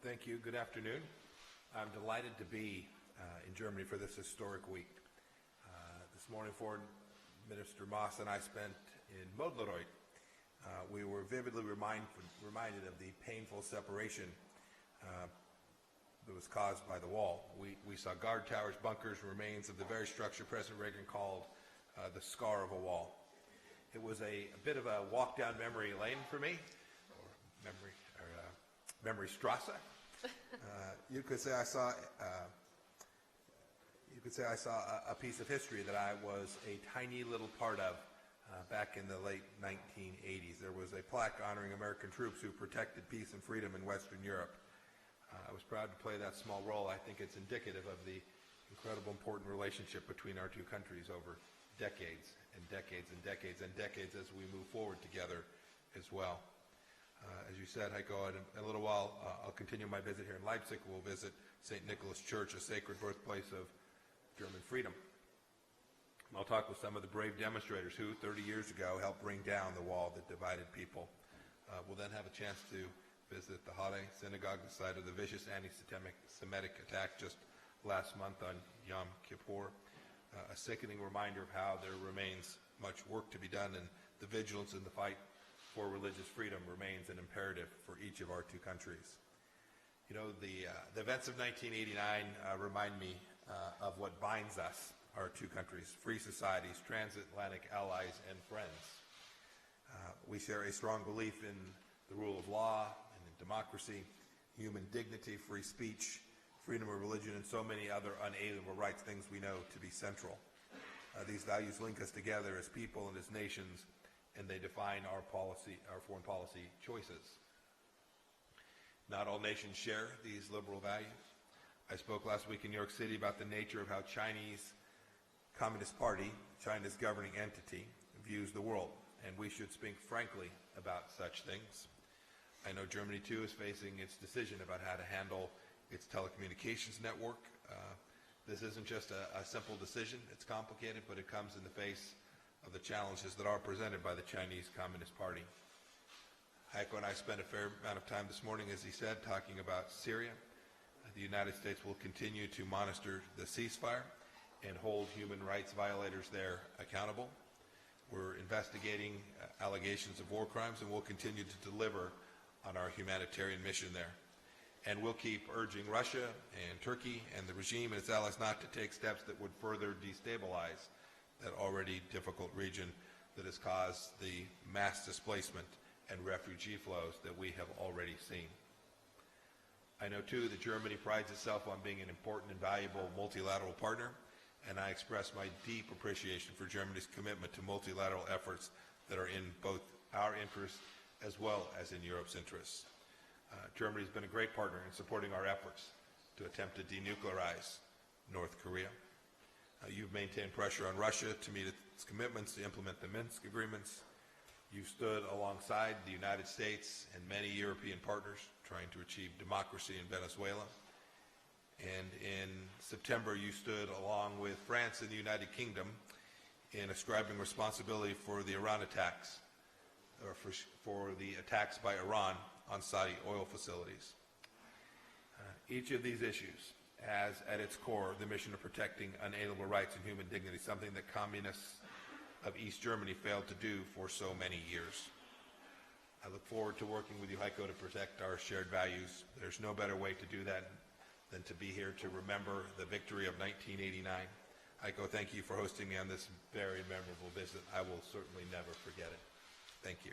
Thank you. Good afternoon. I'm delighted to be in Germany for this historic week. This morning, Foreign Minister Maass and I spent in Modleroy. We were vividly reminded of the painful separation that was caused by the wall. We saw guard towers, bunkers, remains of the very structure President Reagan called the scar of a wall. It was a bit of a walk down memory lane for me, or memory strasse. You could say I saw a piece of history that I was a tiny little part of back in the late 1980s. There was a plaque honoring American troops who protected peace and freedom in Western Europe. I was proud to play that small role. I think it's indicative of the incredible important relationship between our two countries over decades and decades and decades and decades as we move forward together as well. As you said, Heiko, in a little while I'll continue my visit here in Leipzig. We'll visit St. Nicholas Church, a sacred birthplace of German freedom. I'll talk with some of the brave demonstrators who, 30 years ago, helped bring down the wall that divided people. We'll then have a chance to visit the Halle Synagogue, the site of the vicious anti-Semitic attack just last month on Yom Kippur. A sickening reminder of how there remains much work to be done, and the vigilance in the fight for religious freedom remains an imperative for each of our two countries. You know, the events of 1989 remind me of what binds us, our two countries, free societies, transatlantic allies, and friends. We share a strong belief in the rule of law and in democracy, human dignity, free speech, freedom of religion, and so many other unalienable rights, things we know to be central. These values link us together as people and as nations, and they define our foreign policy choices. Not all nations share these liberal values. I spoke last week in New York City about the nature of how Chinese Communist Party, China's governing entity, views the world, and we should speak frankly about such things. I know Germany, too, is facing its decision about how to handle its telecommunications network. This isn't just a simple decision. It's complicated, but it comes in the face of the challenges that are presented by the Chinese Communist Party. Heiko and I spent a fair amount of time this morning, as he said, talking about Syria. The United States will continue to monitor the ceasefire and hold human rights violators there accountable. We're investigating allegations of war crimes, and we'll continue to deliver on our humanitarian mission there. And we'll keep urging Russia and Turkey and the regime and its allies not to take steps that would further destabilize that already difficult region that has caused the mass displacement and refugee flows that we have already seen. I know, too, that Germany prides itself on being an important and valuable multilateral partner, and I express my deep appreciation for Germany's commitment to multilateral efforts that are in both our interests as well as in Europe's interests. Germany has been a great partner in supporting our efforts to attempt to denuclearize North Korea. You've maintained pressure on Russia to meet its commitments to implement the Minsk agreements. You've stood alongside the United States and many European partners trying to achieve democracy in Venezuela. And in September, you stood along with France and the United Kingdom in ascribing responsibility for the Iran attacks, or for the attacks by Iran on Saudi oil facilities. Each of these issues has at its core the mission of protecting unalienable rights and human dignity, something that communists of East Germany failed to do for so many years. I look forward to working with you, Heiko, to protect our shared values. There's no better way to do that than to be here to remember the victory of 1989. Heiko, thank you for hosting me on this very memorable visit. I will certainly never forget it. Thank you.